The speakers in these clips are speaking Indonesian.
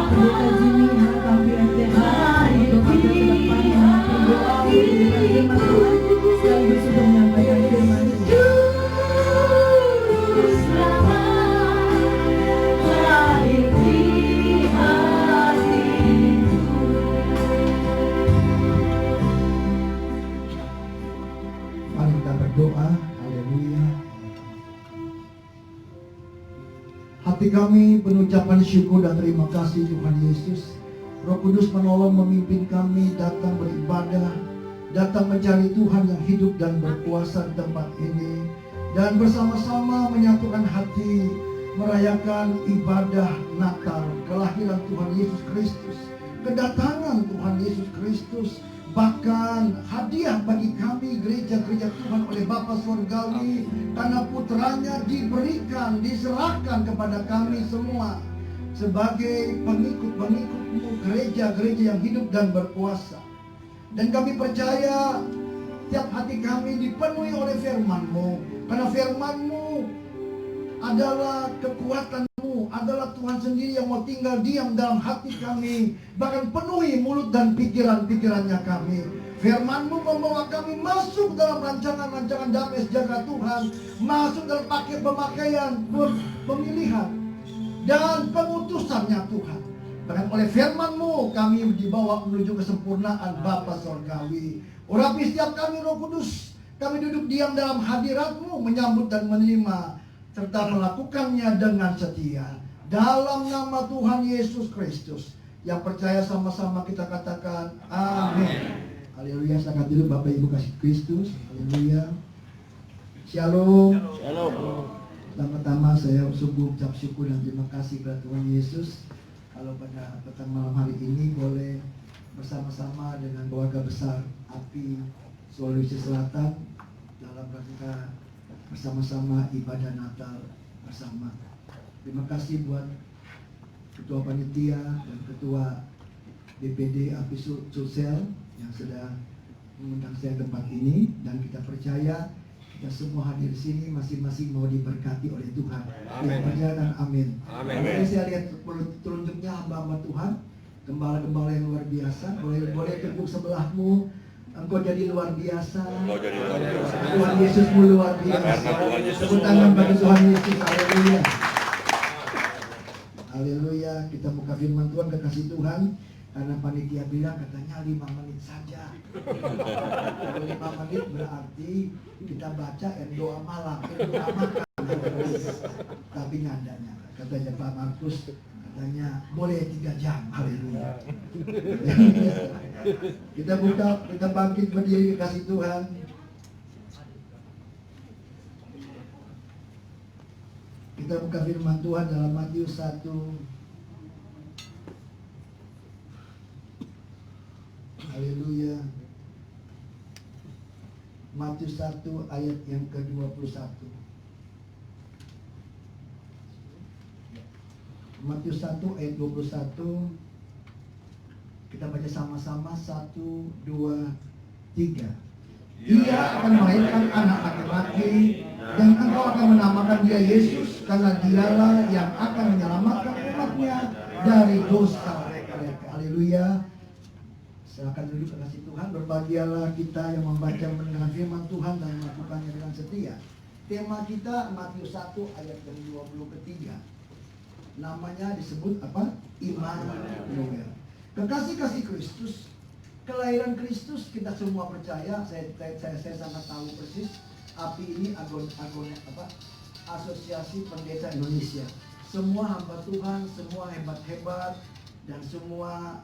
Pendeta Jimmy HKP RTH untuk pada depan memimpin doa untuk firman Tuhan sekaligus untuk menyampaikan firman Tuhan. Mari kita berdoa. Haleluya. Hati kami penuh ucapan syukur dan terima kasih Tuhan Yesus. Roh Kudus menolong memimpin kami datang beribadah, datang mencari Tuhan yang hidup dan berkuasa di tempat ini, dan bersama-sama menyatukan hati merayakan ibadah Natal, kelahiran Tuhan Yesus Kristus, kedatangan Tuhan Yesus Kristus, bahkan hadiah bagi kami gereja-gereja Tuhan oleh Bapa Surgawi, karena putranya diberikan, diserahkan kepada kami semua sebagai pengikut-pengikut-Mu, gereja-gereja yang hidup dan berkuasa. Dan kami percaya tiap hati kami dipenuhi oleh firman-Mu, karena firman-Mu adalah kekuatan-Mu, adalah Tuhan sendiri yang mau tinggal diam dalam hati kami, bahkan penuhi mulut dan pikiran-pikirannya kami. Firman-Mu membawa kami masuk dalam rancangan-rancangan damai sejahtera Tuhan, masuk dalam pemakaian pemilihan dan pengutusannya Tuhan. Bahkan oleh firman-Mu kami dibawa menuju kesempurnaan Bapa Surgawi. Urapi setiap kami Roh Kudus, kami duduk diam dalam hadirat-Mu, menyambut dan menerima serta melakukannya dengan setia. Dalam nama Tuhan Yesus Kristus, yang percaya sama-sama kita katakan amin. Haleluya. Sangat dulu Bapak Ibu kasih Kristus. Haleluya. Shalom. Shalom. Pertama-tama saya sungguh ucap syukur dan terima kasih kepada Tuhan Yesus. Kalau pada petang malam hari ini boleh bersama-sama dengan keluarga besar API Sulawesi Selatan dalam rangka bersama-sama ibadah Natal bersama. Terima kasih buat Ketua Panitia dan Ketua DPD API Sulsel yang sudah mengundang saya ke tempat ini, dan kita percaya kita semua hadir di sini masing-masing mau diberkati oleh Tuhan. Yang percaya dan amin. Amin. Saya lihat telunjuknya hamba-hamba Tuhan, gembala-gembala yang luar biasa. Boleh tepuk sebelahmu. Engkau jadi luar biasa. Tuhan Yesusmu luar biasa. Tepuk tangan bagi Tuhan Yesus. Haleluya. Haleluya. Kita buka firman Tuhan, kekasih Tuhan. Karena panitia bilang katanya 5 menit saja. Kalau 5 menit berarti kita baca doa malam, doa makan. Tapi nyandanya katanya Pak Markus, katanya boleh 3 jam. Haleluya. Kita buka, kita bangkit berdiri kasih Tuhan. Kita buka firman Tuhan dalam Matius 1. Haleluya. Matius 1 ayat yang ke-21. Matius 1 ayat 21. Kita baca sama-sama. 1, 2, 3. Ia akan melahirkan anak laki-laki, dan engkau akan menamakan dia Yesus, karena dialah yang akan menyelamatkan umatnya dari dosa mereka. Haleluya. Silakan duduk kasih Tuhan. Berbahagialah kita yang membaca mendengar firman Tuhan dan melakukannya dengan setia. Tema kita Matius 1 ayat yang 20 ketiga. Namanya disebut apa? Immanuel. Kekasih-kasih Kristus, kelahiran Kristus kita semua percaya. Saya sangat tahu persis. API ini Asosiasi Pendeta Indonesia. Semua hamba Tuhan, semua hebat-hebat, dan semua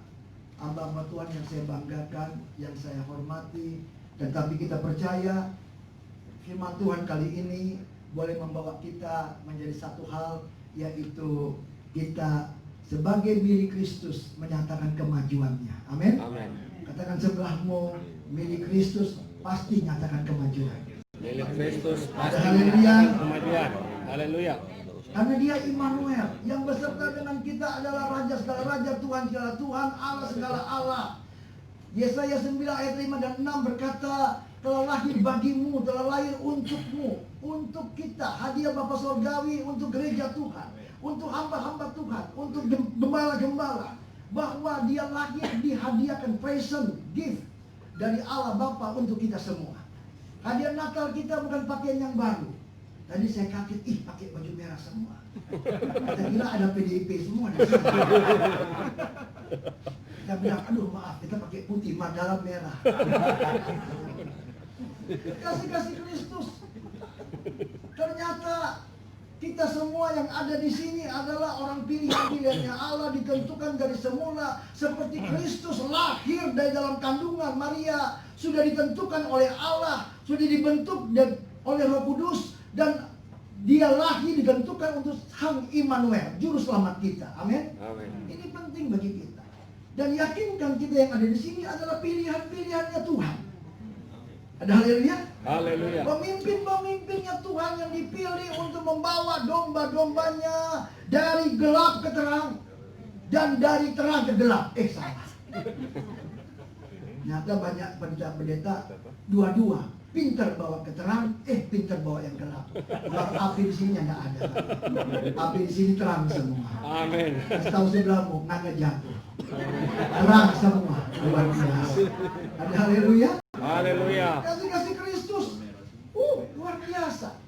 hamba-hamba Tuhan yang saya banggakan, yang saya hormati. Tetapi kita percaya firman Tuhan kali ini boleh membawa kita menjadi satu hal, yaitu kita sebagai milik Kristus menyatakan kemajuannya. Amin. Katakan sebelahmu, milik Kristus pasti nyatakan kemajuan. Milik Kristus pasti kemajuan. Haleluya. Karena dia Immanuel, yang beserta dengan kita adalah Raja segala Raja, Tuhan segala Tuhan, Allah segala Allah. Yesaya 9 ayat 5 dan 6 berkata, telah lahir bagimu, telah lahir untukmu, untuk kita, hadiah Bapa Sorgawi untuk gereja Tuhan, untuk hamba-hamba Tuhan, untuk gembala-gembala, bahwa dia lahir dihadiahkan present gift dari Allah Bapa untuk kita semua. Hadiah Natal kita bukan pakaian yang baru. Tadi saya kaget, pakai baju merah semua. Saya kira ada PDIP semua di sana. Saya bilang, aduh maaf, kita pakai putih, dalam merah. Kasih Kristus. Ternyata kita semua yang ada di sini adalah orang pilihan-pilihannya Allah, ditentukan dari semula. Seperti Kristus lahir dari dalam kandungan Maria, sudah ditentukan oleh Allah, sudah dibentuk oleh Roh Kudus, dan dia lahir ditentukan untuk Sang Immanuel, Juru Selamat kita. Amin. Ini penting bagi kita. Dan yakinkan kita yang ada di sini adalah pilihan-pilihannya Tuhan. Ada haleluya? Haleluya. Pemimpin-pemimpinnya Tuhan yang dipilih untuk membawa domba-dombanya dari gelap ke terang dan dari terang ke gelap. Salah. Nyata banyak pendeta dua-dua, pintar bawa ke terang, pintar bawa yang gelap. Kalau api di sini nggak ada. Api di sini terang semua. Amin. Kasih tahu sebelahmu, nggak jatuh. Terang semua, luar biasa. Ada haleluya? Haleluya. Kasih Kristus. Luar biasa.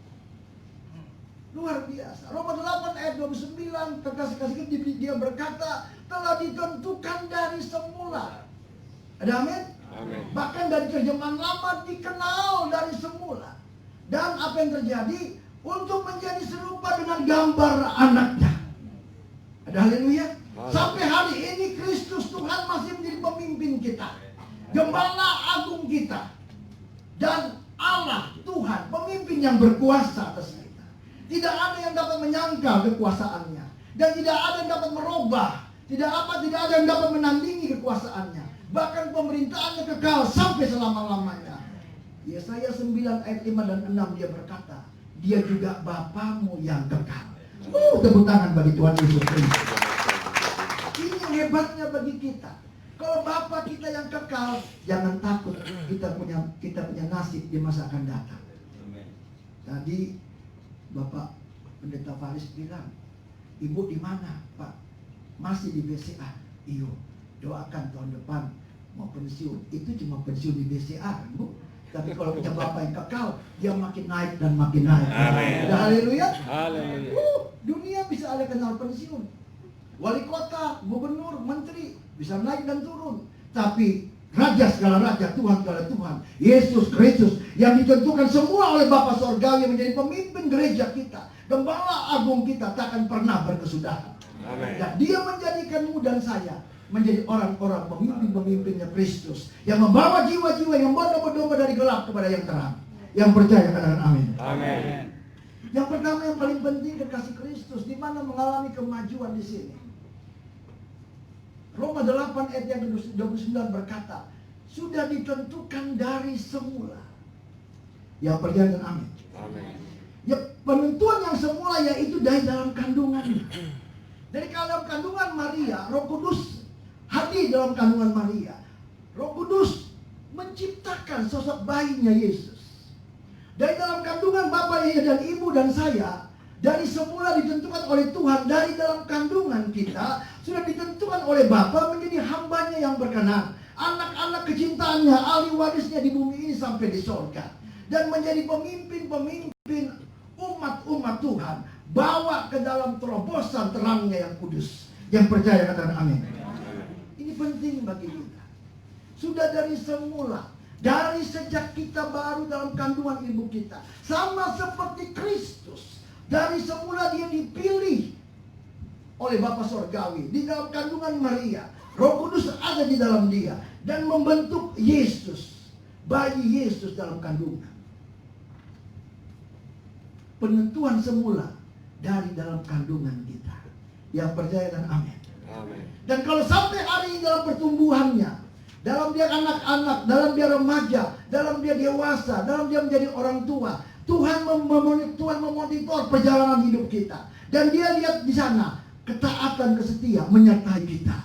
Luar biasa. Roma 8 ayat 29, kasih dia berkata, telah ditentukan dari semula. Ada amin? Amin. Bahkan dari terjemahan lama dikenal dari semula. Dan apa yang terjadi? Untuk menjadi serupa dengan gambar anaknya. Ada haleluya? Sampai hari ini Kristus Tuhan masih menjadi pemimpin kita, Gembala agung kita, dan Allah Tuhan pemimpin yang berkuasa atas kita. Tidak ada yang dapat menyangkal kekuasaannya, dan tidak ada yang dapat merubah, tidak ada yang dapat menandingi kekuasaannya. Bahkan pemerintahannya kekal sampai selama-lamanya. Yesaya 9 ayat 5 dan 6 dia berkata, dia juga Bapamu yang kekal. Tepuk tangan bagi Tuhan Yesus Kristus. Ini yang hebatnya bagi kita. Kalau Bapa kita yang kekal, jangan takut, kita punya nasib di masa akan datang. Tadi Bapak Pendeta Faris bilang, Ibu di mana, Pak? Masih di BCA. Iyo, doakan tahun depan mau pensiun. Itu cuma pensiun di BCA, Bu. Tapi kalau punya Bapak yang kekal, dia makin naik dan makin naik. Amin. Haleluya. Haleluya. Dunia bisa ada kenal pensiun. Wali kota, gubernur, menteri bisa naik dan turun. Tapi Raja segala raja, Tuhan segala Tuhan, Yesus Kristus yang ditentukan semua oleh Bapa Sorgawi menjadi pemimpin gereja kita, Gembala agung kita, tak akan pernah berkesudahan. Amin. Dan dia menjadikanmu dan saya menjadi orang-orang pemimpin-pemimpinnya Kristus yang membawa jiwa-jiwa yang berdomba-domba dari gelap kepada yang terang. Yang percaya katakan amin. Amin. Yang pertama yang paling penting kekasih Kristus, di mana mengalami kemajuan di sini. Roma 8 ayat yang ke-29 berkata, sudah ditentukan dari semula. Yang percaya dan amin. Amin. Ya, penentuan yang semula yaitu dari dalam kandungan. Dari dalam kandungan Maria, Roh Kudus hadir dalam kandungan Maria. Roh Kudus menciptakan sosok bayinya Yesus. Dari dalam kandungan Bapak dan Ibu dan saya, dari semula ditentukan oleh Tuhan, dari dalam kandungan kita sudah ditentukan oleh Bapa menjadi hambanya yang berkenan, anak-anak kecintaannya, ahli warisnya di bumi ini sampai di surga, dan menjadi pemimpin-pemimpin umat-umat Tuhan, bawa ke dalam terobosan terangnya yang kudus. Yang percaya katakan amin. Ini penting bagi kita. Sudah dari semula, dari sejak kita baru dalam kandungan ibu kita, sama seperti Kristus. Dari semula dia dipilih oleh Bapa Sorgawi di dalam kandungan Maria. Roh Kudus ada di dalam dia dan membentuk Yesus, bayi Yesus dalam kandungan. Penentuan semula dari dalam kandungan kita. Yang percaya dan amin. Amin. Dan kalau sampai hari ini dalam pertumbuhannya, dalam dia anak-anak, dalam dia remaja, dalam dia dewasa, dalam dia menjadi orang tua, Tuhan memonitor perjalanan hidup kita. Dan dia lihat di sana ketaatan, kesetia menyertai kita.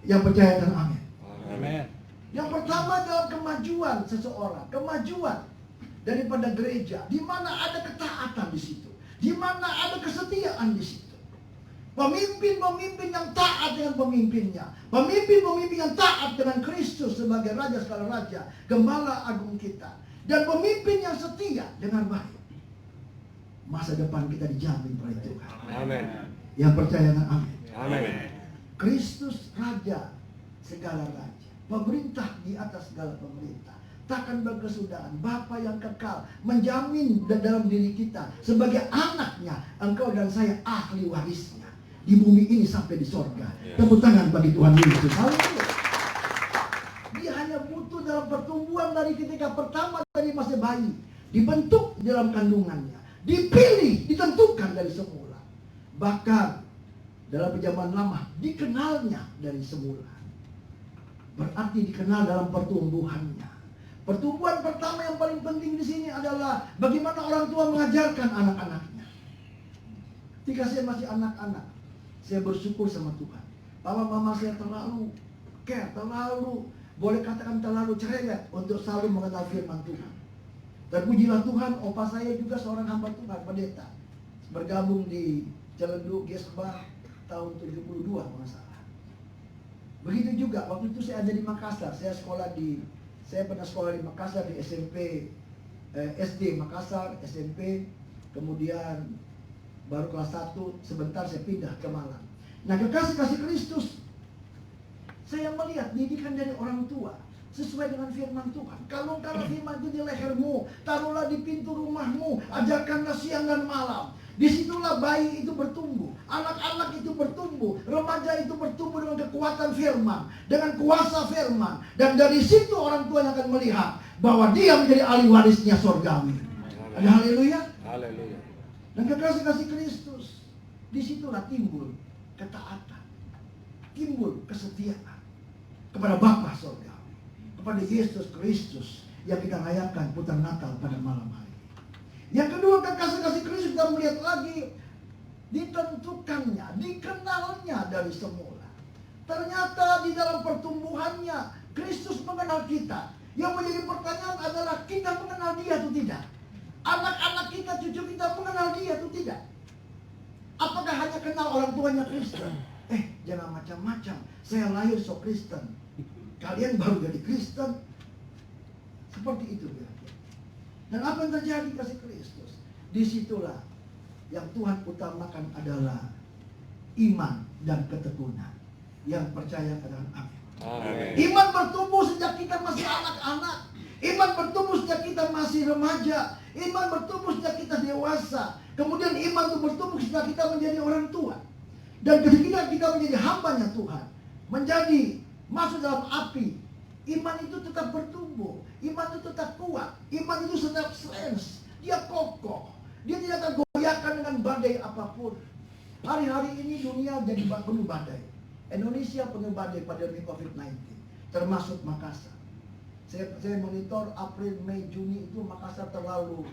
Yang percaya dan amin. Amin. Yang pertama dalam kemajuan seseorang, kemajuan daripada gereja, di mana ada ketaatan di situ, di mana ada kesetiaan di situ. Pemimpin-pemimpin yang taat dengan pemimpinnya, pemimpin-pemimpin yang taat dengan Kristus sebagai Raja segala Raja, Gembala Agung kita, dan pemimpin yang setia dengan baik. Masa depan kita dijamin oleh Tuhan. Amin. Yang percaya dengan amin. Amin. Kristus Raja segala Raja, pemerintah di atas segala pemerintah, takkan berkesudahan. Bapa yang kekal menjamin dalam diri kita sebagai anaknya, engkau dan saya ahli warisnya di bumi ini sampai di sorga. Tepuk tangan bagi Tuhan Yesus. Haleluya. Dia hanya butuh dalam pertumbuhan dari ketika pertama dari masih bayi, dibentuk dalam kandungannya, dipilih, ditentukan dari semula. Bahkan dalam zaman lama dikenalnya dari semula. Berarti dikenal dalam pertumbuhannya. Pertumbuhan pertama yang paling penting di sini adalah bagaimana orang tua mengajarkan anak-anaknya. Ketika saya masih anak-anak, saya bersyukur sama Tuhan. Papa mama saya terlalu care, terlalu, boleh katakan terlalu cerewet untuk selalu mengenal firman Tuhan. Terpujilah Tuhan, opa saya juga seorang hamba Tuhan, pendeta. Bergabung di Celendu Gesbah tahun 72 kalau nggak salah. Begitu juga waktu itu saya ada di Makassar, saya pernah sekolah di Makassar, di SMP, SD Makassar, SMP, kemudian baru kelas 1, sebentar saya pindah ke Malang. Nah, kekasih-kasih Kristus, saya melihat didikan dari orang tua sesuai dengan firman Tuhan. Kalau firman itu di lehermu, taruhlah di pintu rumahmu, ajarkanlah siang dan malam. Disitulah bayi itu bertumbuh, anak-anak itu bertumbuh, remaja itu bertumbuh dengan kekuatan firman, dengan kuasa firman. Dan dari situ orang tua yang akan melihat bahwa dia menjadi ahli warisnya surgawi. Ada haleluya? Haleluya. Dan kekasih-kasih Kristus, disitulah timbul ketaatan, timbul kesetiaan kepada Bapa surgawi, kepada Yesus Kristus yang kita rayakan putar Natal pada malam hari. Yang kedua, kekasih-kasih Kristus kita melihat lagi ditentukannya, dikenalnya dari semula. Ternyata di dalam pertumbuhannya Kristus mengenal kita. Yang menjadi pertanyaan adalah kita mengenal dia atau tidak? Anak-anak kita, cucu kita mengenal dia atau tidak? Apakah hanya kenal orang tuanya Kristen? Jangan macam-macam. Saya lahir so Kristen. Kalian baru jadi Kristen. Seperti itu ya. Dan apa yang terjadi kasih Kristus? Disitulah yang Tuhan utamakan adalah iman dan ketekunan. Yang percaya dengan amin. Amin. Iman bertumbuh sejak kita masih anak-anak. Iman bertumbuh sejak kita masih remaja. Iman bertumbuh sejak kita dewasa. Kemudian iman itu bertumbuh sejak kita menjadi orang tua. Dan ketika kita menjadi hambanya Tuhan, menjadi masuk dalam api, iman itu tetap bertumbuh. Iman itu tetap kuat. Iman itu tetap strength. Dia kokoh. Dia tidak akan goyahkan dengan badai apapun. Hari-hari ini dunia jadi penuh badai. Indonesia penuh badai pandemi COVID-19, termasuk Makassar. Saya monitor April, Mei, Juni itu Makassar terlalu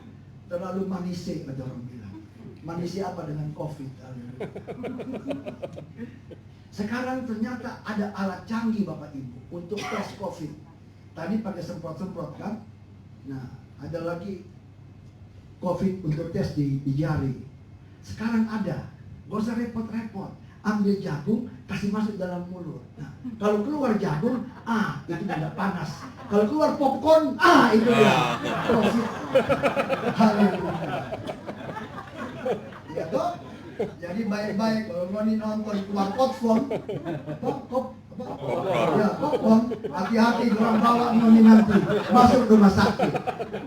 manisik, kata orang bilang. Manisik apa dengan COVID? Sekarang ternyata ada alat canggih Bapak Ibu untuk tes COVID. Tadi pakai semprot-semprot kan? Nah, ada lagi COVID untuk tes di jari. Sekarang ada, gak usah repot-repot. Ambil jagung, kasih masuk dalam mulut. Nah, kalau keluar jagung, itu tidak panas. Kalau keluar popcorn, itu dia COVID. Haleluya. Ya toh? Jadi baik-baik kalau mau nonton keluar popcorn, popcorn, hati-hati orang bawa noni nanti masuk rumah sakit.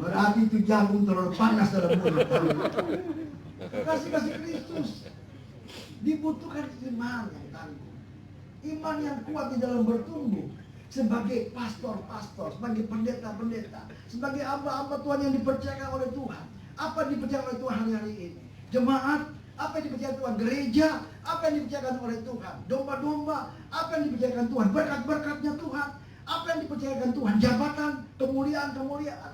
Berarti itu jagung terlalu panas dalam mulut. Kasih Kristus dibutuhkan iman yang tangguh, iman yang kuat di dalam bertumbuh sebagai pastor-pastor, sebagai pendeta-pendeta, sebagai hamba-hamba Tuhan yang dipercayakan oleh Tuhan. Apa yang dipercayakan oleh Tuhan hari ini? Jemaat. Apa yang dipercayakan Tuhan? Gereja. Apa yang dipercayakan oleh Tuhan? Domba-domba. Apa yang dipercayakan Tuhan? Berkat-berkatnya Tuhan. Apa yang dipercayakan Tuhan? Jabatan, kemuliaan-kemuliaan.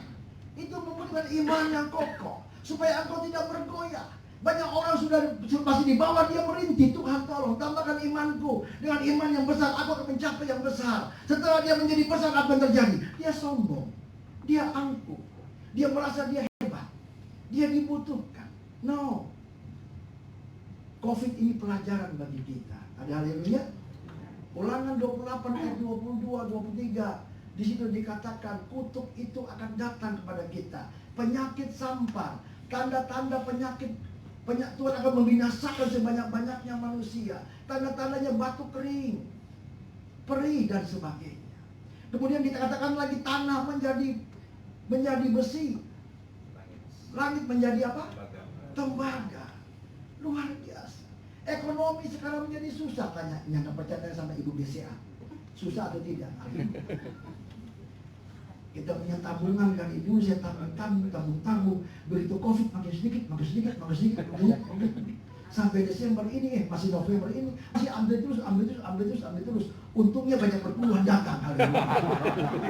Itu membutuhkan iman yang kokoh supaya engkau tidak bergoyah. Banyak orang sudah masih di bawah, dia merintih, Tuhan tolong tambahkan imanku. Dengan iman yang besar aku akan mencapai yang besar. Setelah dia menjadi besar, apa yang terjadi? Dia sombong, dia angkuh, dia merasa dia hebat, dia dibutuhkan. No. Covid ini pelajaran bagi kita. Ada haleluya. Ulangan 28 ayat 22, 23. Di situ dikatakan kutuk itu akan datang kepada kita. Penyakit sampar, tanda-tanda penyakit. Tuhan akan membinasakan sebanyak-banyaknya manusia. Tanda-tandanya batu kering, perih dan sebagainya. Kemudian dikatakan lagi tanah menjadi besi. Langit menjadi apa? Tembaga. Luar biasa. Ekonomi sekarang menjadi susah. Tanya, yang percaya sama Ibu BCA. Susah atau tidak? Kita punya tabungan dari dulu, saya tabung. Begitu Covid makin sedikit. Sampai Desember ini, masih November ini, masih ambil terus. Untungnya banyak perpuluhan datang hari ini.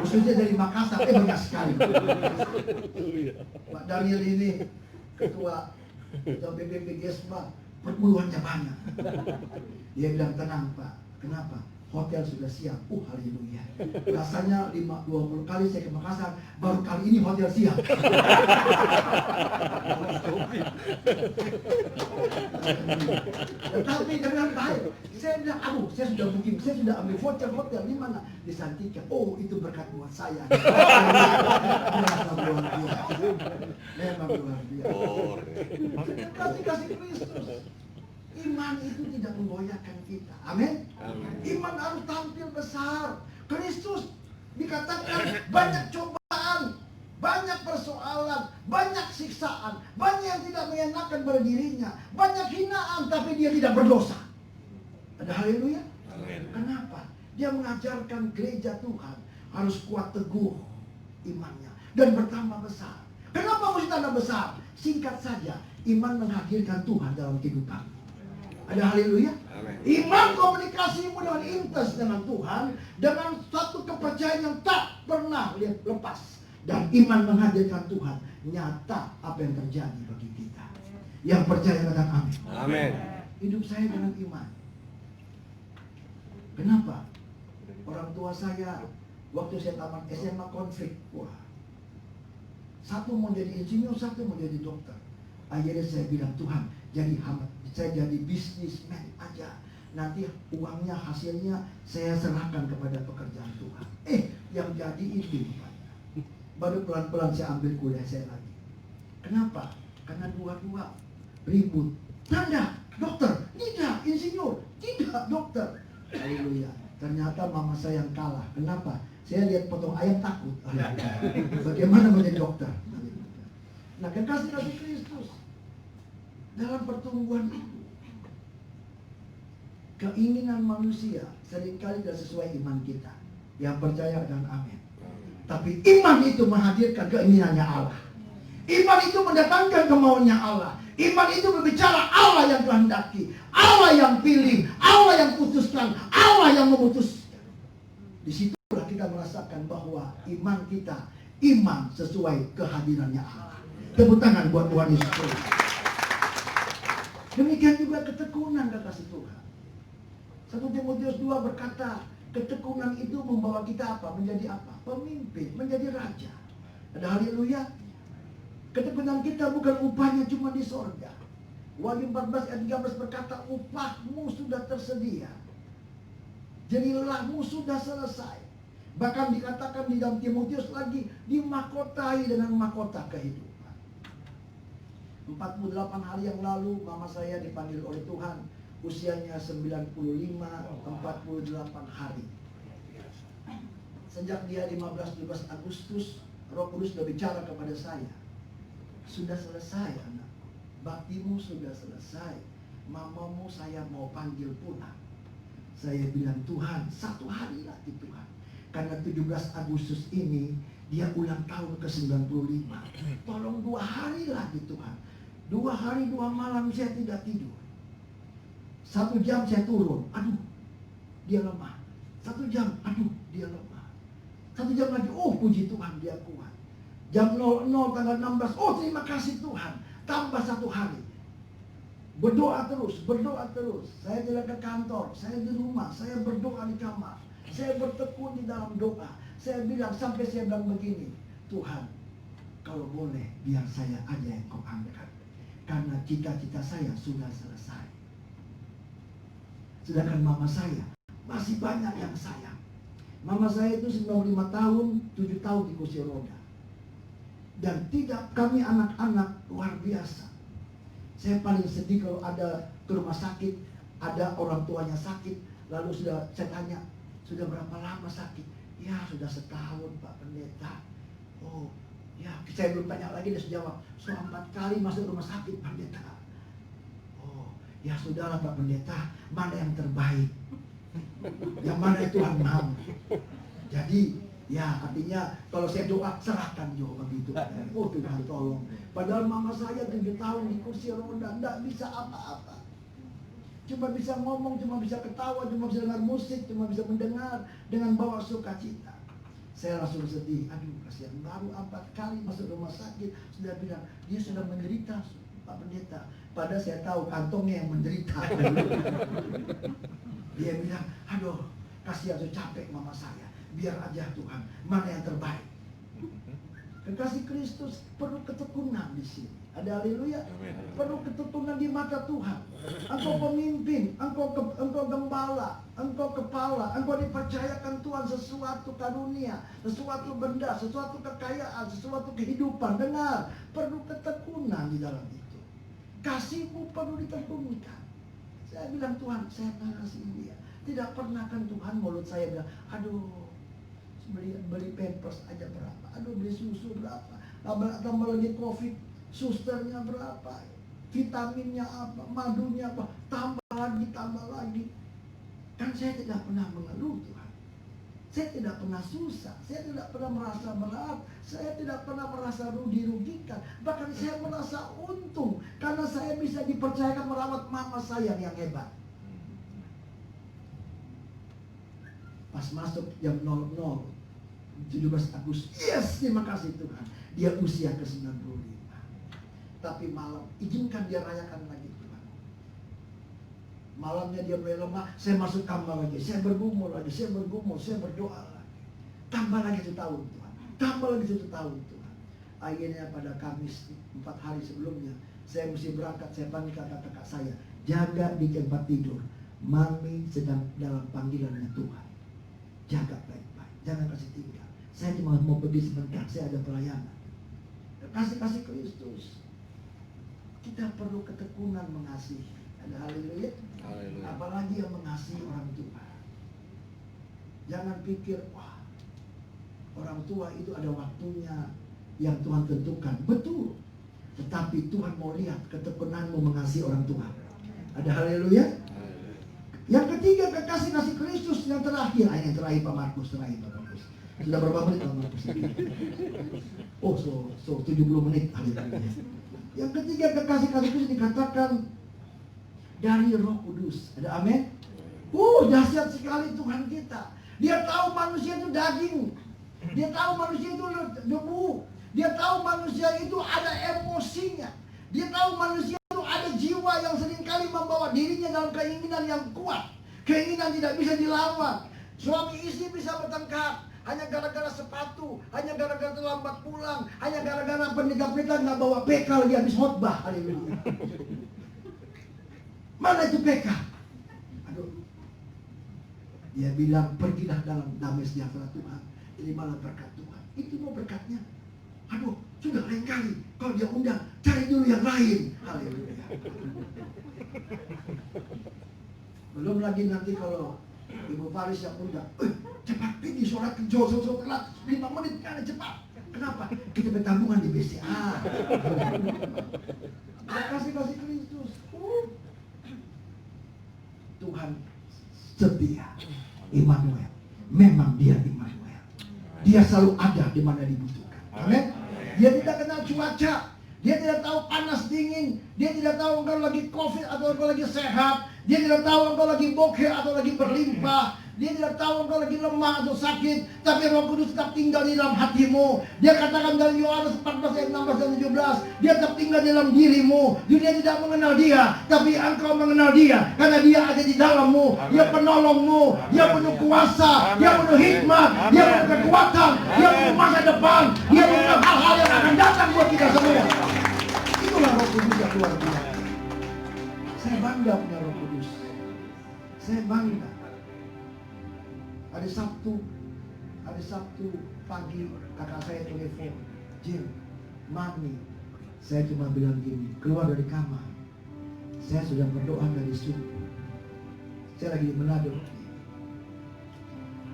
Khususnya dari Makassar, banyak sekali. Pak Daniel ini, ketua PBB Gesma, perpuluhannya banyak. Dia bilang, tenang Pak, kenapa? Hotel sudah siap. Haleluya. Rasanya 20 kali saya ke Makassar, baru kali ini hotel siap. Tetapi dengan baik, saya bilang, saya sudah booking, saya sudah ambil voucher hotel di mana? Di Santika. Oh, itu berkat buat saya. Memang luar biasa. Kasih Kristus. Iman itu tidak menggoyahkan kita. Amin. Iman harus tampil besar. Kristus dikatakan banyak cobaan, banyak persoalan, banyak siksaan, banyak yang tidak mengenakan pada dirinya, banyak hinaan, tapi dia tidak berdosa. Ada haleluya? Kenapa? Dia mengajarkan gereja Tuhan harus kuat teguh imannya dan bertambah besar. Kenapa mesti tambah besar? Singkat saja, iman menghadirkan Tuhan dalam kehidupan. Ada haleluya. Iman komunikasimu dengan intens dengan Tuhan, dengan satu kepercayaan yang tak pernah lepas. Dan iman menghadirkan Tuhan, nyata apa yang terjadi bagi kita. Yang percaya katakan amin. Amin. Hidup saya dengan iman. Kenapa? Orang tua saya waktu saya tamat SMA konflik. Wah, satu mau jadi insinyur, satu mau jadi dokter. Akhirnya saya bilang, Tuhan, saya jadi bisnismen aja. Nanti uangnya, hasilnya saya serahkan kepada pekerjaan Tuhan. Yang jadi ini rupanya. Baru pelan-pelan saya ambil kuliah saya lagi. Kenapa? Karena dua-dua ribut. Tanda, dokter, tidak, insinyur, tidak, dokter. Haleluya. Ternyata mama saya yang kalah. Kenapa? Saya lihat potong ayam takut. Bagaimana menjadi dokter? Nah, kekasih Kristus dalam pertumbuhan itu, keinginan manusia seringkali tidak sesuai iman kita. Yang percaya dan amin. Tapi iman itu menghadirkan keinginannya Allah. Iman itu mendatangkan kemauannya Allah. Iman itu berbicara Allah yang kehendaki, Allah yang pilih, Allah yang putuskan, Allah yang memutuskan. Disitulah kita merasakan bahwa iman kita iman sesuai kehadirannya Allah. Tepuk tangan buat Tuhan Yesus. Demikian juga ketekunan kekasih Tuhan. 1 Timotius 2 berkata, ketekunan itu membawa kita apa? Menjadi apa? Pemimpin, menjadi raja. Ada haleluya. Ketekunan kita bukan upahnya cuma di sorga. Wahyu 14 ayat 13 berkata, upahmu sudah tersedia. Jelilahmu sudah selesai. Bahkan dikatakan di dalam Timotius lagi, dimahkotai dengan mahkota kehidupan. 48 hari yang lalu mama saya dipanggil oleh Tuhan, usianya 95, 48 hari. Sejak dia 15-17 Agustus, Roh Kudus sudah bicara kepada saya. Sudah selesai anak, baktimu sudah selesai. Mamamu saya mau panggil pulang. Saya bilang, Tuhan, 1 hari lagi Tuhan. Karena 17 Agustus ini dia ulang tahun ke-95. Tolong 2 hari lagi Tuhan. 2 hari 2 malam saya tidak tidur. 1 jam saya turun, aduh, dia lemah. 1 jam, aduh, dia lemah. 1 jam lagi, oh puji Tuhan dia kuat. Jam 00 tanggal 16, oh terima kasih Tuhan. Tambah 1 hari. Berdoa terus, berdoa terus. Saya tidak ke kantor, saya di rumah, saya berdoa di kamar. Saya bertekun di dalam doa. Saya bilang, sampai saya bilang begini, Tuhan, kalau boleh biar saya aja yang kau angkat. Karena cita-cita saya sudah selesai. Sedangkan mama saya masih banyak yang sayang. Mama saya itu 95 tahun, 7 tahun di kursi roda. Dan tidak, kami anak-anak luar biasa. Saya paling sedih kalau ada ke rumah sakit, ada orang tuanya sakit, lalu saya tanya, sudah berapa lama sakit? Ya sudah setahun Pak Pendeta. Oh ya, saya belum tanya lagi, dia jawab, sudah 4 kali masuk rumah sakit Pendeta. Oh ya sudahlah Pak Pendeta, mana yang terbaik? Yang mana Tuhan mau? Jadi ya artinya kalau saya doa, serahkan juga begitu. Oh Tuhan tolong. Padahal mama saya 7 tahun di kursi roda, tidak bisa apa-apa. Cuma bisa ngomong, cuma bisa ketawa, cuma bisa dengar musik, cuma bisa mendengar dengan bawa sukacita. Saya langsung sedih, aduh kasihan, baru 4 kali masuk rumah sakit, sudah bilang, dia sudah menderita Pak Pendeta. Padahal saya tahu kantongnya yang menderita. Dia bilang, aduh kasihan, saya capek mama saya. Biar aja Tuhan, mana yang terbaik. Kekasih Kristus perlu ketekunan di sini. Ada haleluya. Perlu ketekunan di mata Tuhan. Engkau pemimpin, engkau gembala, engkau kepala, engkau dipercayakan Tuhan sesuatu karunia, sesuatu benda, sesuatu kekayaan, sesuatu kehidupan. Dengar, perlu ketekunan di dalam itu. Kasihmu perlu ditekunkan. Saya bilang, Tuhan, saya kasih dia. Tidak pernah kan Tuhan mulut saya bilang, aduh, beli pampers aja berapa, aduh beli susu berapa, tambah lagi COVID, susternya berapa, vitaminnya apa, madunya apa, tambah lagi. Kan saya tidak pernah mengeluh Tuhan. Saya tidak pernah susah, saya tidak pernah merasa berat, saya tidak pernah merasa dirugikan. Bahkan saya merasa untung karena saya bisa dipercayakan merawat mama saya yang hebat. Pas masuk jam 00, 17 Agustus, yes, terima kasih Tuhan. Dia usia ke-95. Tapi malam, izinkan dia rayakan lagi Tuhan. Malamnya dia mulai lemah, saya masuk kamar lagi, saya bergumul lagi, saya berdoa lagi. Tambah lagi 1 tahun Tuhan, tambah lagi 1 tahun Tuhan. Akhirnya pada Kamis, 4 hari sebelumnya, saya mesti berangkat, saya panggil kakak-kakak saya, jaga di tempat tidur. Mami sedang dalam panggilannya Tuhan. Jaga baik-baik, jangan kasih tinggal. Saya cuma mau pergi sebentar, saya ada pelayanan. Kasih Kristus. Kita perlu ketekunan mengasihi. Ada haleluya. Apalagi yang mengasihi orang tua. Jangan pikir, wah, orang tua itu ada waktunya yang Tuhan tentukan. Betul. Tetapi Tuhan mau lihat ketekunanmu mengasihi orang tua. Ada haleluya. Yang ketiga, kasih Kristus. Yang terakhir, yang terakhir Pak Markus, Sudah berapa menit Pak Markus? Oh, so 70 menit. Yang ketiga, kasih Kristus dikatakan dari Roh Kudus. Ada amin? Dahsyat sekali Tuhan kita. Dia tahu manusia itu daging. Dia tahu manusia itu debu. Dia tahu manusia itu ada emosinya. Dia tahu manusia itu ada jiwa yang seringkali membawa dirinya dalam keinginan yang kuat. Keinginan tidak bisa dilawan. Suami istri bisa bertengkar hanya gara-gara sepatu, hanya gara-gara terlambat pulang, hanya gara-gara pendeta-pendeta nggak bawa bekal lagi habis khotbah. Haleluya. Mana itu bekal? Aduh. Dia bilang, pergilah dalam damai sejahtera Tuhan, terimalah berkat Tuhan. Itu mau berkatnya. Aduh, sudah lain kali. Kalau dia undang, cari dulu yang lain. Haleluya. Belum lagi nanti kalau Ibu Faris yang undang, cepat pergi sholat ke Joso telat 5 menit kan cepat. Kenapa? Kita bertabungan di BCA. Kasih Kristus. Tuhan setia. Immanuel. Memang dia Immanuel. Dia selalu ada di mana dibutuhkan. Amin. Dia tidak kenal cuaca. Dia tidak tahu panas dingin. Dia tidak tahu engkau lagi COVID atau engkau lagi sehat. Dia tidak tahu engkau lagi bokeh atau lagi berlimpah. Dia tidak tahu engkau lagi lemah atau sakit, tapi Roh Kudus tetap tinggal di dalam hatimu. Dia katakan dalam Yohanes 14 ayat 16 dan 17, dia tetap tinggal di dalam dirimu. Dunia tidak mengenal dia, tapi engkau mengenal dia, karena dia ada di dalammu. Dia penolongmu, dia penuh kuasa, dia penuh hikmat, dia penuh kekuatan, dia penuh masa depan, dia penuh hal-hal yang akan datang buat kita semua. Itulah Roh Kudus yang luar biasa. Saya bangga punya Roh Kudus. Saya bangga. Hari Sabtu pagi kakak saya telepon, Jim, Mami, saya cuma bilang gini, keluar dari kamar. Saya sudah berdoa dari subuh. Saya lagi di Manado.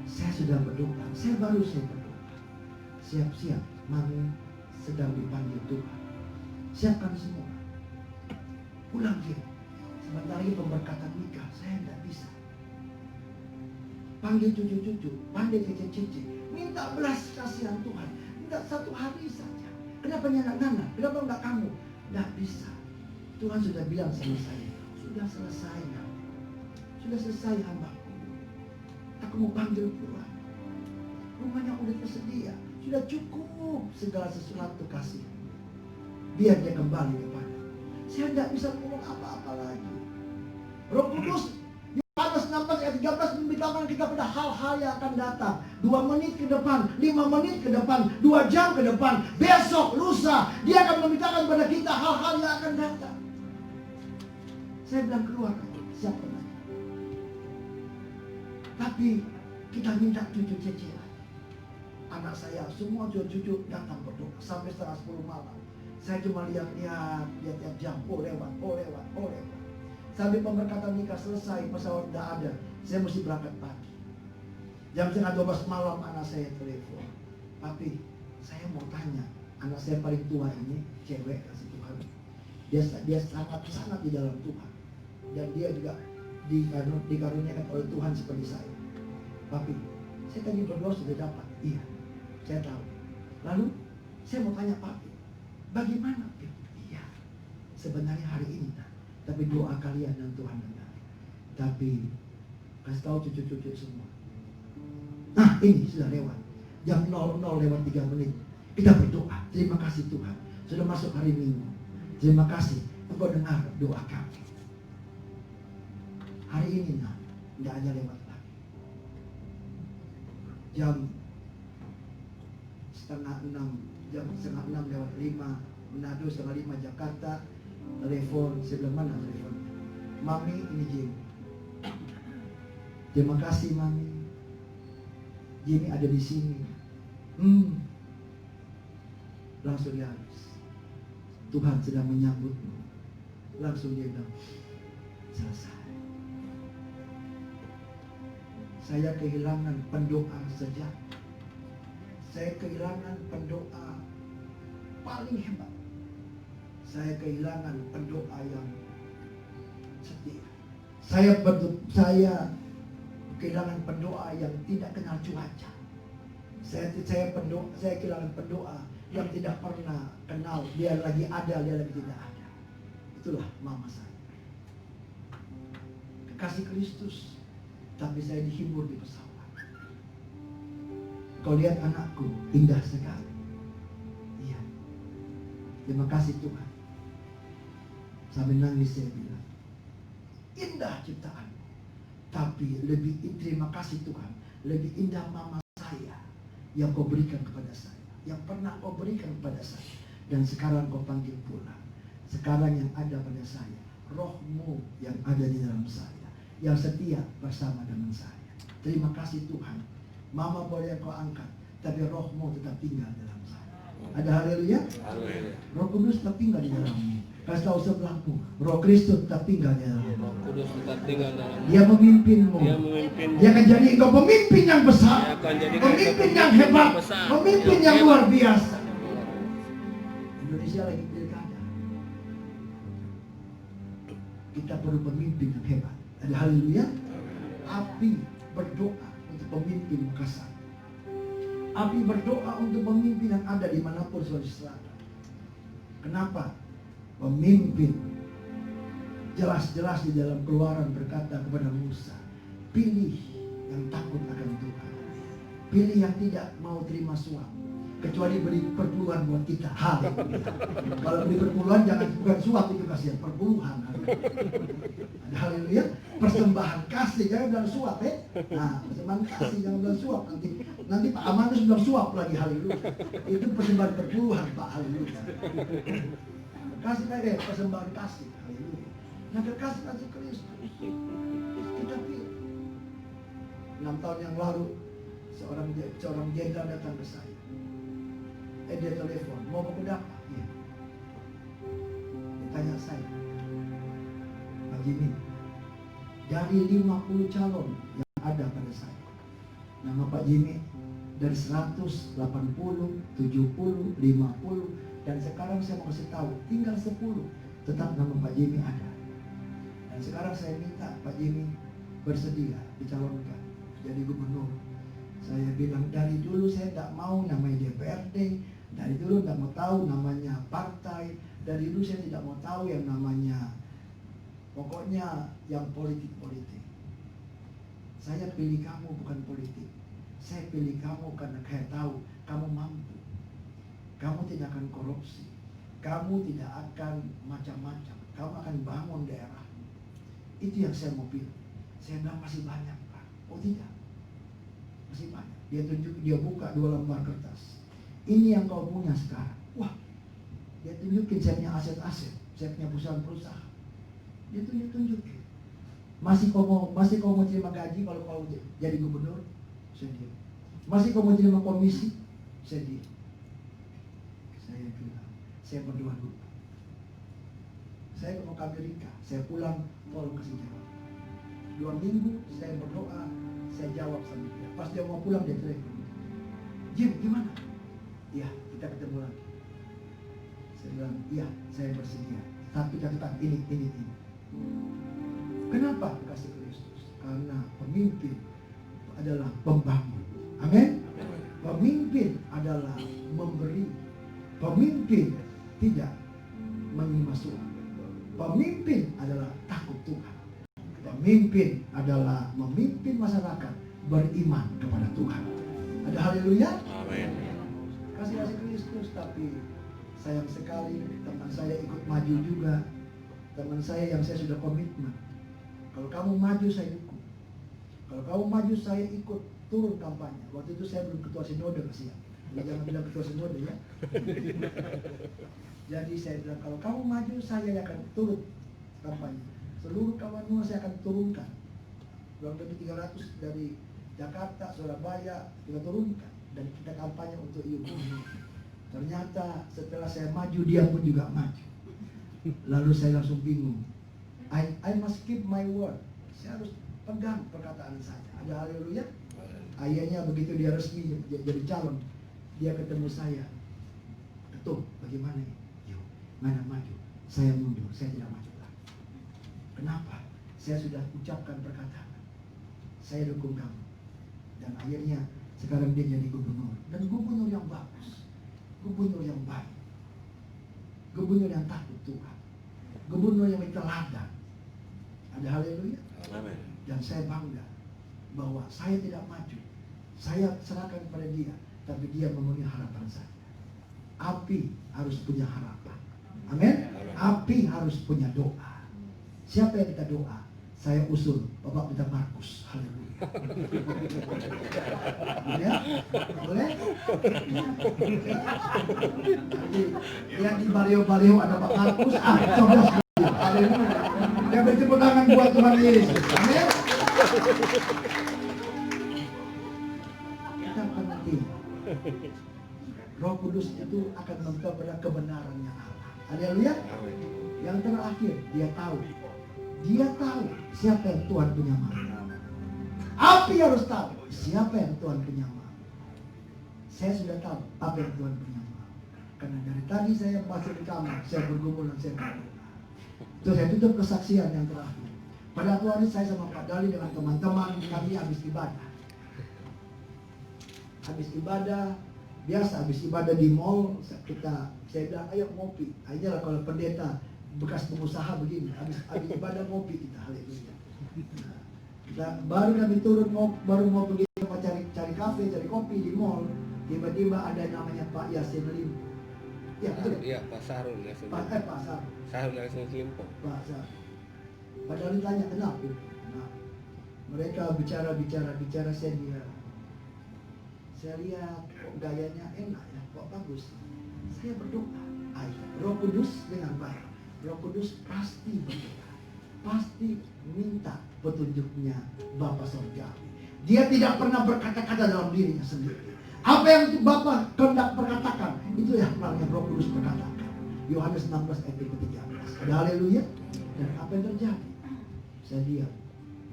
Saya sudah berdoa. Saya baru berdoa. Siap-siap, Mami sedang dipanggil Tuhan. Siapkan semua. Pulang Jim. Sebentar lagi pemberkatan nikah, saya tidak bisa. Panggil cucu-cucu, panggil cici-cici, minta belas kasihan Tuhan. Tidak satu hari saja. Kenapa nyanak-nyanak? Kenapa enggak kamu? Tidak bisa. Tuhan sudah bilang sama saya, sudah selesai ya. Sudah selesai hambaku. Aku mau panggil pulang. Rumahnya udah tersedia. Sudah cukup segala sesuatu kasih. Biar dia kembali kepada. Saya tidak bisa ngomong apa-apa lagi. Roh Kudus Yohanes 16 ayat 13 memberitakan kita pada hal-hal yang akan datang. 2 menit ke depan, 5 menit ke depan, 2 jam ke depan, besok, lusa. Dia akan memberitakan pada kita hal-hal yang akan datang. Saya bilang keluar, siapa lagi? Tapi kita minta cucu cicilan. Anak saya, semua cucu datang berdoa sampai setengah 10 malam. Saya cuma lihat-lihat jam, lewat. Sampai pemberkatan nikah selesai, pesawat tidak ada. Saya mesti berangkat pagi. Jam setengah 12 malam anak saya telepon. Papi, saya mau tanya, anak saya paling tua ini, cewek kasih Tuhan. Dia sangat di dalam Tuhan. Dan dia juga dikaruniakan oleh Tuhan seperti saya. Papi, saya tadi berdoa sudah dapat. Iya, saya tahu. Lalu, saya mau tanya Papi, bagaimana? Iya, sebenarnya hari ini, tapi doa kalian dan Tuhan dengar. Tapi kasih tahu cucu-cucu semua. Nah, ini sudah lewat. Jam 00 lewat 3 menit. Kita berdoa. Terima kasih Tuhan. Sudah masuk hari Minggu. Terima kasih. Engkau dengar doa kami. Hari ini tidak hanya lewat lagi. Jam setengah 6 lewat 5 Manado, setengah 5 Jakarta. Telepon, saya bilang mana telepon? Mami, ini Jim. Terima kasih Mami. Jimmy ada di sini. Langsung dia habis. Tuhan sedang menyambutmu. Langsung dia bilang, selesai. Saya kehilangan pendoa sejati. Saya kehilangan pendoa paling hebat. Saya kehilangan pendoa yang setia. Saya kehilangan pendoa yang tidak kenal cuaca. Saya kehilangan pendoa yang tidak pernah kenal dia lagi ada, dia lagi tidak ada. Itulah mama saya. Kekasih Kristus, tapi saya dihibur di pesawat. Kau lihat anakku, indah sekali. Iya. Terima kasih Tuhan. Sambil nangis saya bilang, indah ciptaan. Tapi lebih terima kasih Tuhan, lebih indah mama saya yang kau berikan kepada saya, yang pernah kau berikan kepada saya, dan sekarang kau panggil pulang. Sekarang yang ada pada saya, rohmu yang ada di dalam saya, yang setia bersama dengan saya. Terima kasih Tuhan. Mama boleh kau angkat, tapi rohmu tetap tinggal dalam saya. Ada haleluya? Roh Kudus tetap tinggal di dalammu. Kasih tahu sebelahmu, Roh Kristus tetap tinggal di dalammu. Roh Kudus tetap tinggal dalam. Dia memimpinmu. Dia akan jadi engkau pemimpin yang besar, pemimpin yang hebat, pemimpin yang luar biasa. Indonesia lagi pilkada. Kita perlu pemimpin yang hebat. Ada haleluya. Api berdoa untuk pemimpin Makassar. Api berdoa untuk pemimpin yang ada dimanapun Sulawesi Selatan. Kenapa? Pemimpin jelas-jelas di dalam Keluaran berkata kepada Musa, pilih yang takut akan Tuhan. Pilih yang tidak mau terima suap, kecuali beri perpuluhan buat kita. Haleluya. Kalau beri perpuluhan jangan bukan suap itu kasihan, perpuluhan. Haleluya. Persembahan kasih, jangan bilang suap Nah, persembahan kasih jangan bilang suap. Nanti Pak Amanus bilang suap lagi. Haleluya. Itu persembahan perpuluhan Pak. Haleluya. Kasih lagi persembahan kasih. Haleluya. Nah, kasih Kristus. Kita pilih. 6 tahun yang lalu seorang jenderal datang ke saya. Dia telepon, mau ke apa? Iya. Dia tanya saya, Pak Jimmy, dari 50 calon yang ada pada saya, nama Pak Jimmy dari 100, 80, 70, 50, dan sekarang saya mau kasih tahu, tinggal 10, tetap nama Pak Jimmy ada. Dan sekarang saya minta Pak Jimmy bersedia dicalonkan jadi gubernur. Saya bilang dari dulu saya tidak mau namanya DPRD, dari dulu tidak mau tahu namanya partai, dari dulu saya tidak mau tahu yang namanya pokoknya yang politik-politik. Saya pilih kamu bukan politik. Saya pilih kamu karena saya tahu kamu mampu. Kamu tidak akan korupsi. Kamu tidak akan macam-macam. Kamu akan bangun daerah. Itu yang saya mau pilih. Saya bilang masih banyak Pak. Oh tidak. Masih banyak. Dia buka 2 lembar kertas. Ini yang kau punya sekarang. Wah, dia tunjukin saya punya aset-aset, saya punya perusahaan-perusahaan. Dia tunjukin. Masih kau mau terima gaji kalau kau jadi gubernur? Saya diam. Masih kau mau terima komisi? Saya diam. Saya bilang, saya berdoa dulu. Saya mau ke Amerika, saya pulang, tolong kasih jawab. 2 minggu saya berdoa, saya jawab sama dia. Pas dia mau pulang dia telepon. Jim, gimana? Iya, kita ketemu lagi. Saya bilang, iya, saya bersedia. Tapi catatan ini. Kenapa kasih Kristus? Karena pemimpin adalah pembangun. Amin. Pemimpin adalah memberi. Pemimpin tidak menerima suap. Pemimpin adalah takut Tuhan. Pemimpin adalah memimpin masyarakat beriman kepada Tuhan. Ada haleluya? Amin. Kasih Kristus, tapi sayang sekali teman saya ikut maju juga. Teman saya yang saya sudah komitmen. Kalau kamu maju saya dukung. Kalau kamu maju saya ikut turun kampanye. Waktu itu saya belum ketua sinode kasihan. Jangan bilang ketua sinode ya. Jadi saya bilang kalau kamu maju saya akan turun kampanye. Seluruh kawan saya akan turunkan. Kurang lebih 300 dari Jakarta, Surabaya kita turunkan. Dan kita kampanye untuk ibu. Ternyata setelah saya maju dia pun juga maju. Lalu saya langsung bingung. I must keep my word. Saya harus pegang perkataan saya. Ada haleluya. Akhirnya begitu dia resmi jadi calon, dia ketemu saya. Ketum, bagaimana ini? Yuk, mana maju? Saya mundur, saya tidak maju lagi. Kenapa? Saya sudah ucapkan perkataan. Saya dukung kamu. Dan akhirnya sekarang dia jadi gubernur. Dan gubernur yang bagus. Gubernur yang baik. Gubernur yang takut Tuhan. Gubernur yang teladan. Ada haleluya. Amin. Dan saya bangga bahwa saya tidak maju. Saya serahkan kepada dia. Tapi dia memenuhi harapan saya. Api harus punya harapan. Amin. Api harus punya doa. Siapa yang kita doa? Saya usul Bapak Peter Markus. Haleluya. Ya? Boleh? Lihat di baliho-baliho ada Pak Markus. Coba. Haleluya. Dia bertepuk tangan buat Tuhan Yesus. Amin. Kita akan nanti Roh Kudus itu akan memperberat kebenarannya Allah. Haleluya. Yang terakhir dia tahu siapa yang Tuhan punya mau. Api harus tahu siapa yang Tuhan punya mau. Saya sudah tahu apa yang Tuhan punya mau. Karena dari tadi saya masuk di kamar, saya bergumul dan saya berdoa. Terus saya tutup kesaksian yang terakhir. Pada waktu hari saya sama Pak Dali dengan teman-teman kami habis ibadah. Biasa habis ibadah di mall, saya bilang ayo ngopi. Aja lah kalau pendeta bekas pengusaha begini, habis ibadah ngopi kita, haleluya. Nah, Nah, baru kami turun baru mau pergi cari kafe, cari kopi di mall. Tiba-tiba ada namanya Pak Yasin Limpo. Ya betul. Iya, Pak Sarul ya. Pak Sar. Sarul Yasin Limpo. Pak Sar. Padahal ditanya kenapa? Nah, mereka bicara saya lihat kok gayanya enak ya, kok bagus. Saya berdoa, Roh Kudus dengan baik. Roh Kudus pasti berdoa, pasti minta petunjuknya Bapa Surgawi. Dia tidak pernah berkata-kata dalam dirinya sendiri. Apa yang Bapa kehendak perkatakan, itu yang Roh Kudus perkatakan. Yohanes 16 ayat 13. Haleluya. Dan apa yang terjadi? Saya diam.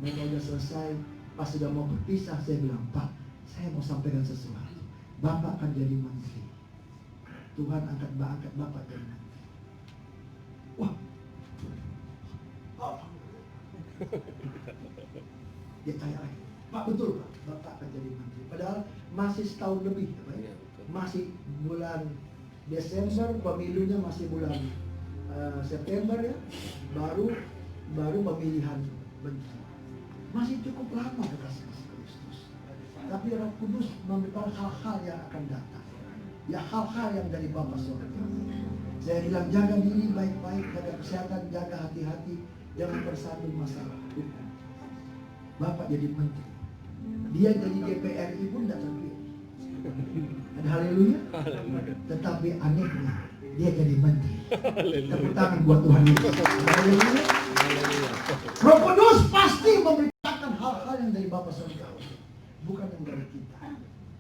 Mereka sudah selesai. Pas sudah mau berpisah, saya bilang, Pak, saya mau sampaikan sesuatu. Bapak akan jadi menteri. Tuhan angkat Bapak jadi menteri. Wah. Oh. Dia tanya lagi, Pak betul Pak, Bapak akan jadi menteri. Padahal masih setahun lebih, Pak. Masih bulan Desember, pemilunya masih bulan September ya. Baru pemilihan menteri. Masih cukup lama kekasih Kristus. Tapi Roh Kudus memberitahu hal-hal yang akan datang. Ya hal-hal yang dari Bapa Surga. Saya bilang jaga diri baik-baik, jaga kesehatan, jaga hati-hati, jangan bersandung masalah. Bapak jadi menteri. Dia jadi DPRI pun tidak terpilih. Dan haleluya. Tetapi anehnya dia jadi menteri. Tepuk tangan buat Tuhan Yesus. Haleluya. Roh Kudus pasti memberitakan hal-hal yang dari Bapa Surgawi, bukan yang dari kita,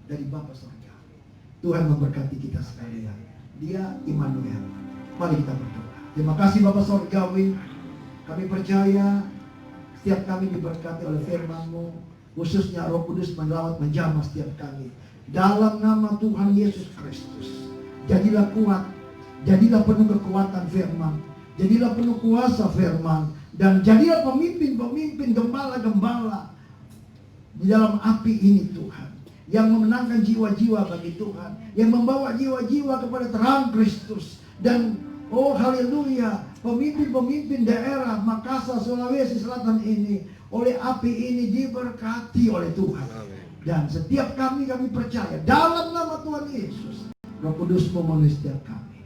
dari Bapa Surgawi. Tuhan memberkati kita sekalian. Dia Immanuel. Mari kita berdoa. Terima kasih Bapa Surgawi. Kami percaya setiap kami diberkati oleh firman-Mu, khususnya Roh Kudus merawat menjamah setiap kami. Dalam nama Tuhan Yesus Kristus, jadilah kuat, jadilah penuh kekuatan firman, jadilah penuh kuasa firman, dan jadilah pemimpin-pemimpin, gembala-gembala di dalam api ini Tuhan, yang memenangkan jiwa-jiwa bagi Tuhan, yang membawa jiwa-jiwa kepada terang Kristus. Dan oh haleluya, pemimpin-pemimpin daerah Makassar, Sulawesi Selatan ini oleh api ini diberkati oleh Tuhan. Amin. Dan setiap kami percaya dalam nama Tuhan Yesus, Roh Kudus memenuhi setiap kami,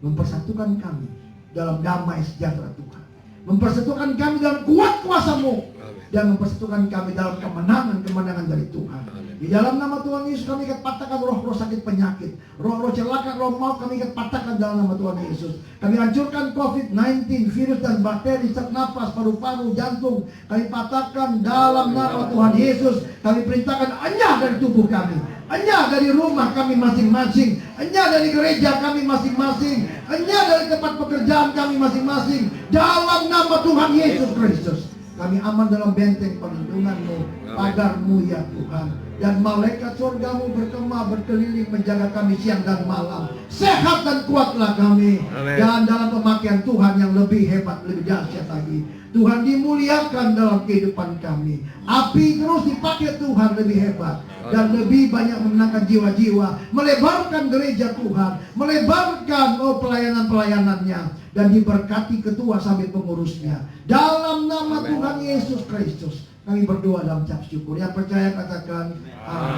mempersatukan kami dalam damai sejahtera Tuhan, mempersatukan kami dalam kuat kuasa-Mu, dan mempersatukan kami dalam kemenangan dari Tuhan. Di dalam nama Tuhan Yesus kami ikat patahkan roh-roh sakit penyakit, roh-roh celaka, roh maut kami ikat patahkan dalam nama Tuhan Yesus. Kami hancurkan COVID-19, virus dan bakteri, sesak napas, paru-paru, jantung. Kami patahkan dalam nama Tuhan Yesus. Kami perintahkan enyah dari tubuh kami, enyah dari rumah kami masing-masing, enyah dari gereja kami masing-masing, enyah dari tempat pekerjaan kami masing-masing. Dalam nama Tuhan Yesus Kristus, kami aman dalam benteng perlindungan-Mu, pagar-Mu ya Tuhan. Dan malaikat surga-Mu berkemah berkeliling menjaga kami siang dan malam. Sehat dan kuatlah kami. Amen. Dan dalam pemakaian Tuhan yang lebih hebat, lebih dahsyat lagi, Tuhan dimuliakan dalam kehidupan kami. Api terus dipakai Tuhan lebih hebat dan lebih banyak memenangkan jiwa-jiwa, melebarkan gereja Tuhan, melebarkan pelayanan-pelayanannya, dan diberkati ketua sampai pengurusnya. Dalam nama Tuhan Yesus Kristus kami berdoa dalam ucap syukur. Yang percaya katakan amin.